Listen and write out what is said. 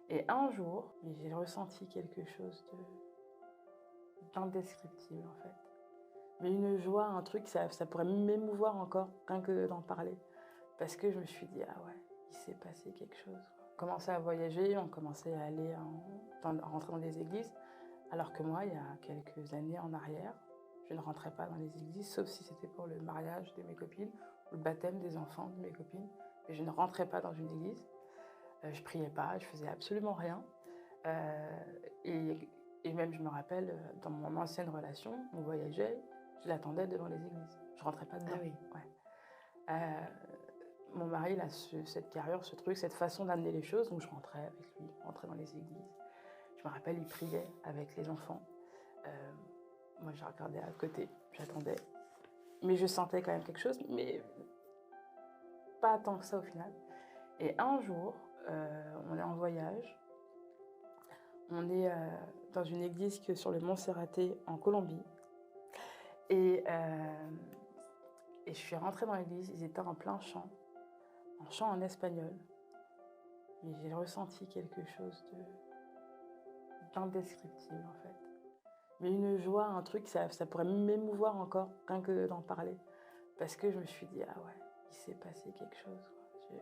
Et un jour, mais j'ai ressenti quelque chose d'indescriptible, en fait. Mais une joie, un truc, ça pourrait m'émouvoir encore, rien que d'en parler. Parce que je me suis dit: «Ah ouais, il s'est passé quelque chose, quoi». On commençait à voyager, on commençait à aller à rentrer dans des églises, alors que moi, il y a quelques années en arrière, je ne rentrais pas dans les églises, sauf si c'était pour le mariage de mes copines ou le baptême des enfants de mes copines. Mais je ne rentrais pas dans une église, je priais pas, je faisais absolument rien. Heu et et même je me rappelle, dans mon ancienne relation, on voyageait, je l'attendais devant les églises. Je rentrais pas Ah dedans, oui. ouais. Mon mari, il a cette carrure, ce truc, cette façon d'amener les choses, donc je rentrais avec lui, on rentrait dans les églises. Je me rappelle, il priait avec les enfants. Heu, Moi, je regardais à côté, j'attendais. Mais je sentais quand même quelque chose, mais pas tant que ça au final. Et un jour, on est en voyage, on est, dans une église qui est sur le mont Serraté en Colombie et hem et je suis rentrée dans l'église, ils étaient en plein chant, en chant en espagnol, mais j'ai ressenti quelque chose d'indescriptible, en fait. Mais une joie, un truc, ça pourrait m'émouvoir encore, rien que d'en parler. Parce que je me suis dit: «Ah ouais, il s'est passé quelque chose, quoi».